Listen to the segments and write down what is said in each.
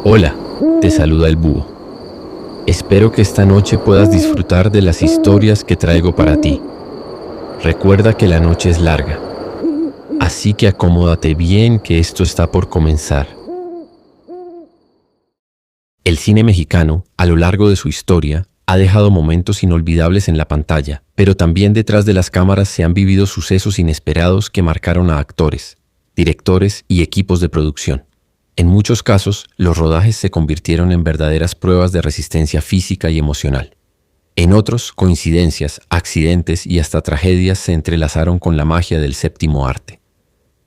Hola, te saluda el búho. Espero que esta noche puedas disfrutar de las historias que traigo para ti. Recuerda que la noche es larga, así que acomódate bien que esto está por comenzar. El cine mexicano, a lo largo de su historia, ha dejado momentos inolvidables en la pantalla, pero también detrás de las cámaras se han vivido sucesos inesperados que marcaron a actores, directores y equipos de producción. En muchos casos, los rodajes se convirtieron en verdaderas pruebas de resistencia física y emocional. En otros, coincidencias, accidentes y hasta tragedias se entrelazaron con la magia del séptimo arte.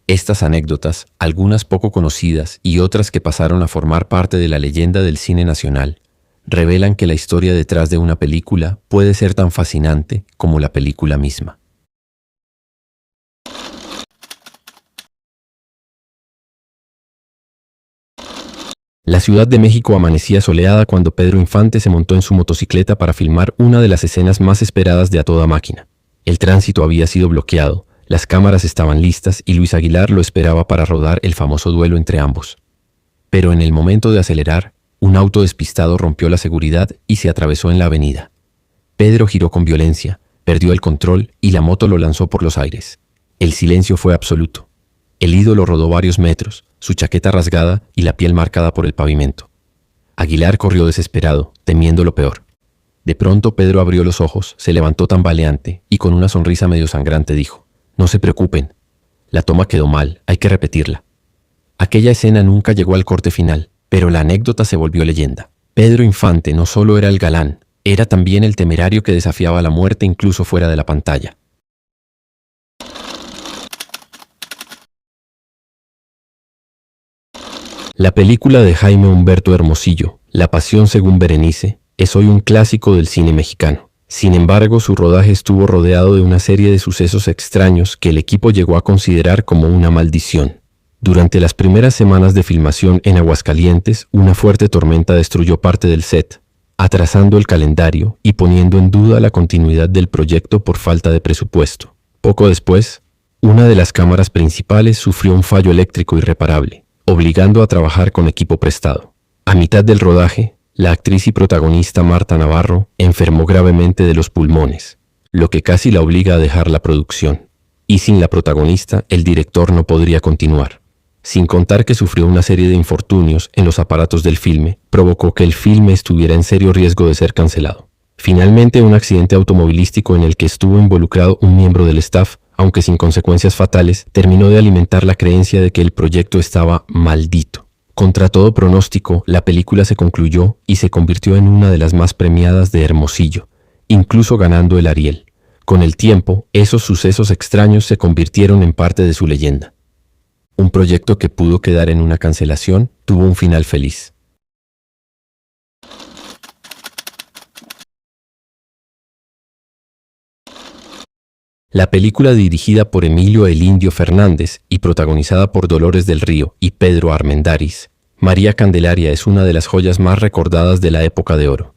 Estas anécdotas, algunas poco conocidas y otras que pasaron a formar parte de la leyenda del cine nacional, revelan que la historia detrás de una película puede ser tan fascinante como la película misma. La Ciudad de México amanecía soleada cuando Pedro Infante se montó en su motocicleta para filmar una de las escenas más esperadas de A Toda Máquina. El tránsito había sido bloqueado, las cámaras estaban listas y Luis Aguilar lo esperaba para rodar el famoso duelo entre ambos. Pero en el momento de acelerar, un auto despistado rompió la seguridad y se atravesó en la avenida. Pedro giró con violencia, perdió el control y la moto lo lanzó por los aires. El silencio fue absoluto. El ídolo rodó varios metros, su chaqueta rasgada y la piel marcada por el pavimento. Aguilar corrió desesperado, temiendo lo peor. De pronto Pedro abrió los ojos, se levantó tambaleante y con una sonrisa medio sangrante dijo: «No se preocupen, la toma quedó mal, hay que repetirla». Aquella escena nunca llegó al corte final, pero la anécdota se volvió leyenda. Pedro Infante no solo era el galán, era también el temerario que desafiaba la muerte incluso fuera de la pantalla. La película de Jaime Humberto Hermosillo, La Pasión según Berenice, es hoy un clásico del cine mexicano. Sin embargo, su rodaje estuvo rodeado de una serie de sucesos extraños que el equipo llegó a considerar como una maldición. Durante las primeras semanas de filmación en Aguascalientes, una fuerte tormenta destruyó parte del set, atrasando el calendario y poniendo en duda la continuidad del proyecto por falta de presupuesto. Poco después, una de las cámaras principales sufrió un fallo eléctrico irreparable, obligando a trabajar con equipo prestado. A mitad del rodaje, la actriz y protagonista Marta Navarro enfermó gravemente de los pulmones, lo que casi la obliga a dejar la producción. Y sin la protagonista, el director no podría continuar. Sin contar que sufrió una serie de infortunios en los aparatos del filme, provocó que el filme estuviera en serio riesgo de ser cancelado. Finalmente, un accidente automovilístico en el que estuvo involucrado un miembro del staff, aunque sin consecuencias fatales, terminó de alimentar la creencia de que el proyecto estaba maldito. Contra todo pronóstico, la película se concluyó y se convirtió en una de las más premiadas de Hermosillo, incluso ganando el Ariel. Con el tiempo, esos sucesos extraños se convirtieron en parte de su leyenda. Un proyecto que pudo quedar en una cancelación tuvo un final feliz. La película, dirigida por Emilio "El Indio" Fernández y protagonizada por Dolores del Río y Pedro Armendáriz, María Candelaria es una de las joyas más recordadas de la época de oro.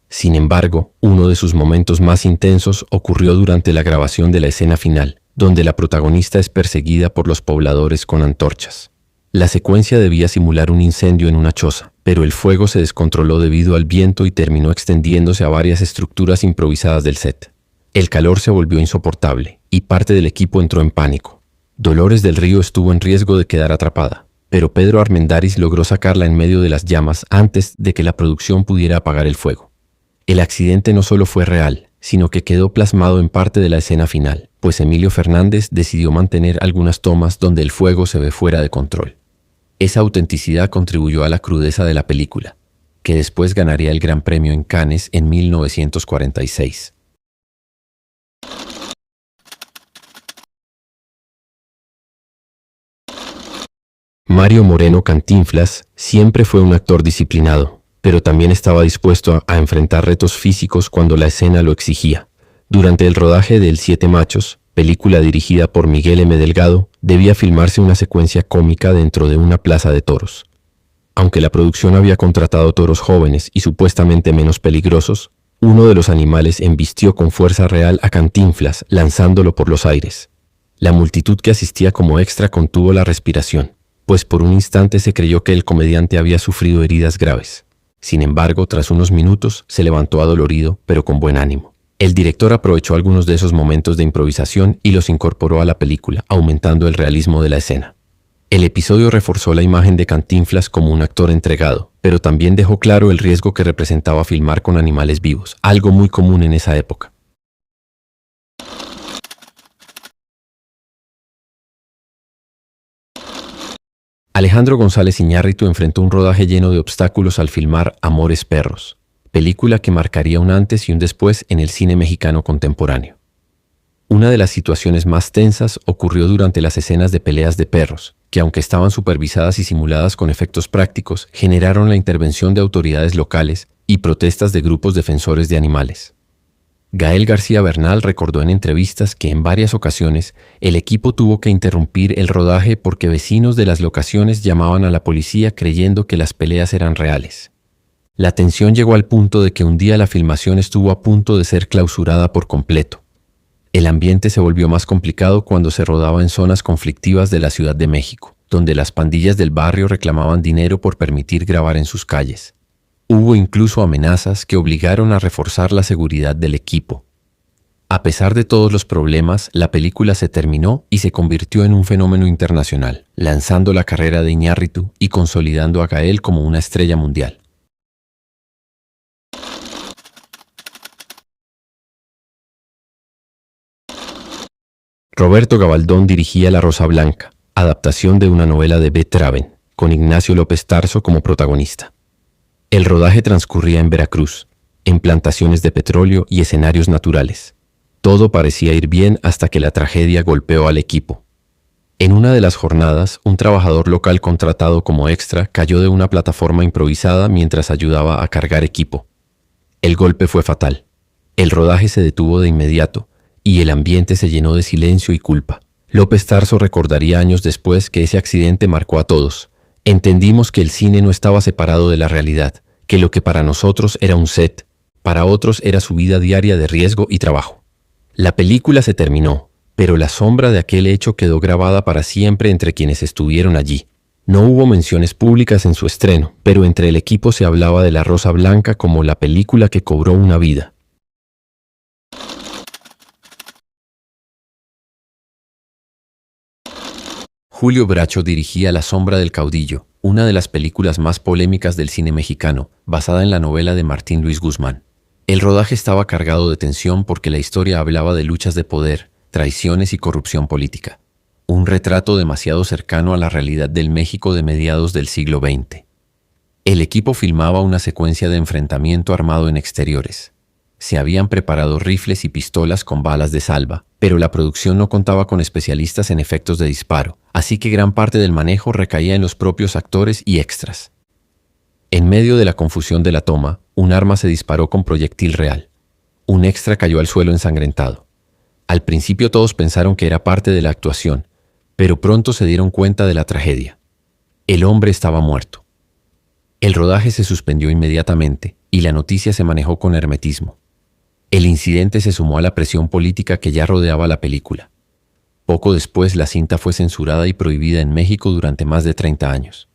Sin embargo, uno de sus momentos más intensos ocurrió durante la grabación de la escena final, donde la protagonista es perseguida por los pobladores con antorchas. La secuencia debía simular un incendio en una choza, pero el fuego se descontroló debido al viento y terminó extendiéndose a varias estructuras improvisadas del set. El calor se volvió insoportable y parte del equipo entró en pánico. Dolores del Río estuvo en riesgo de quedar atrapada, pero Pedro Armendáriz logró sacarla en medio de las llamas antes de que la producción pudiera apagar el fuego. El accidente no solo fue real, sino que quedó plasmado en parte de la escena final, pues Emilio Fernández decidió mantener algunas tomas donde el fuego se ve fuera de control. Esa autenticidad contribuyó a la crudeza de la película, que después ganaría el Gran Premio en Cannes en 1946. Mario Moreno Cantinflas siempre fue un actor disciplinado, pero también estaba dispuesto a enfrentar retos físicos cuando la escena lo exigía. Durante el rodaje de El Siete Machos, película dirigida por Miguel M. Delgado, debía filmarse una secuencia cómica dentro de una plaza de toros. Aunque la producción había contratado toros jóvenes y supuestamente menos peligrosos, uno de los animales embistió con fuerza real a Cantinflas, lanzándolo por los aires. La multitud que asistía como extra contuvo la respiración. pues por un instante se creyó que el comediante había sufrido heridas graves. Sin embargo, tras unos minutos, se levantó adolorido, pero con buen ánimo. El director aprovechó algunos de esos momentos de improvisación y los incorporó a la película, aumentando el realismo de la escena. El episodio reforzó la imagen de Cantinflas como un actor entregado, pero también dejó claro el riesgo que representaba filmar con animales vivos, algo muy común en esa época. Alejandro González Iñárritu enfrentó un rodaje lleno de obstáculos al filmar Amores Perros, película que marcaría un antes y un después en el cine mexicano contemporáneo. Una de las situaciones más tensas ocurrió durante las escenas de peleas de perros, que aunque estaban supervisadas y simuladas con efectos prácticos, generaron la intervención de autoridades locales y protestas de grupos defensores de animales. Gael García Bernal recordó en entrevistas que en varias ocasiones el equipo tuvo que interrumpir el rodaje porque vecinos de las locaciones llamaban a la policía creyendo que las peleas eran reales. La tensión llegó al punto de que un día la filmación estuvo a punto de ser clausurada por completo. El ambiente se volvió más complicado cuando se rodaba en zonas conflictivas de la Ciudad de México, donde las pandillas del barrio reclamaban dinero por permitir grabar en sus calles. Hubo incluso amenazas que obligaron a reforzar la seguridad del equipo. A pesar de todos los problemas, la película se terminó y se convirtió en un fenómeno internacional, lanzando la carrera de Iñárritu y consolidando a Gael como una estrella mundial. Roberto Gabaldón dirigía La Rosa Blanca, adaptación de una novela de B. Traven, con Ignacio López Tarso como protagonista. El rodaje transcurría en Veracruz, en plantaciones de petróleo y escenarios naturales. Todo parecía ir bien hasta que la tragedia golpeó al equipo. En una de las jornadas, un trabajador local contratado como extra cayó de una plataforma improvisada mientras ayudaba a cargar equipo. El golpe fue fatal. El rodaje se detuvo de inmediato y el ambiente se llenó de silencio y culpa. López Tarso recordaría años después que ese accidente marcó a todos. Entendimos que el cine no estaba separado de la realidad, que lo que para nosotros era un set, para otros era su vida diaria de riesgo y trabajo. La película se terminó, pero la sombra de aquel hecho quedó grabada para siempre entre quienes estuvieron allí. No hubo menciones públicas en su estreno, pero entre el equipo se hablaba de La Rosa Blanca como la película que cobró una vida. Julio Bracho dirigía La Sombra del Caudillo, una de las películas más polémicas del cine mexicano, basada en la novela de Martín Luis Guzmán. El rodaje estaba cargado de tensión porque la historia hablaba de luchas de poder, traiciones y corrupción política. Un retrato demasiado cercano a la realidad del México de mediados del siglo XX. El equipo filmaba una secuencia de enfrentamiento armado en exteriores. Se habían preparado rifles y pistolas con balas de salva, pero la producción no contaba con especialistas en efectos de disparo, así que gran parte del manejo recaía en los propios actores y extras. En medio de la confusión de la toma, un arma se disparó con proyectil real. Un extra cayó al suelo ensangrentado. Al principio todos pensaron que era parte de la actuación, pero pronto se dieron cuenta de la tragedia. El hombre estaba muerto. El rodaje se suspendió inmediatamente y la noticia se manejó con hermetismo. El incidente se sumó a la presión política que ya rodeaba la película. Poco después, la cinta fue censurada y prohibida en México durante más de 30 años.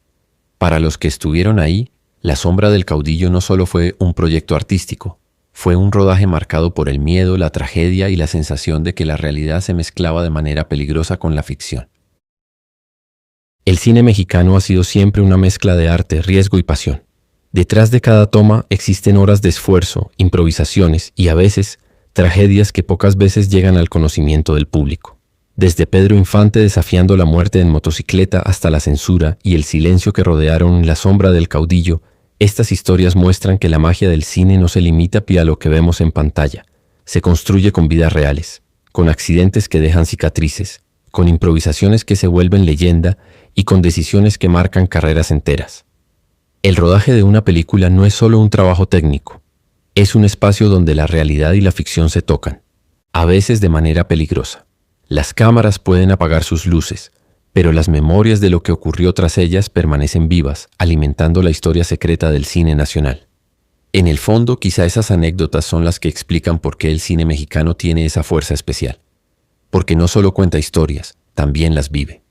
Para los que estuvieron ahí, La Sombra del Caudillo no solo fue un proyecto artístico, fue un rodaje marcado por el miedo, la tragedia y la sensación de que la realidad se mezclaba de manera peligrosa con la ficción. El cine mexicano ha sido siempre una mezcla de arte, riesgo y pasión. Detrás de cada toma existen horas de esfuerzo, improvisaciones y a veces tragedias que pocas veces llegan al conocimiento del público. Desde Pedro Infante desafiando la muerte en motocicleta hasta la censura y el silencio que rodearon La Sombra del Caudillo, estas historias muestran que la magia del cine no se limita a lo que vemos en pantalla. Se construye con vidas reales, con accidentes que dejan cicatrices, con improvisaciones que se vuelven leyenda y con decisiones que marcan carreras enteras. El rodaje de una película no es solo un trabajo técnico, es un espacio donde la realidad y la ficción se tocan, a veces de manera peligrosa. Las cámaras pueden apagar sus luces, pero las memorias de lo que ocurrió tras ellas permanecen vivas, alimentando la historia secreta del cine nacional. En el fondo, quizá esas anécdotas son las que explican por qué el cine mexicano tiene esa fuerza especial. Porque no solo cuenta historias, también las vive.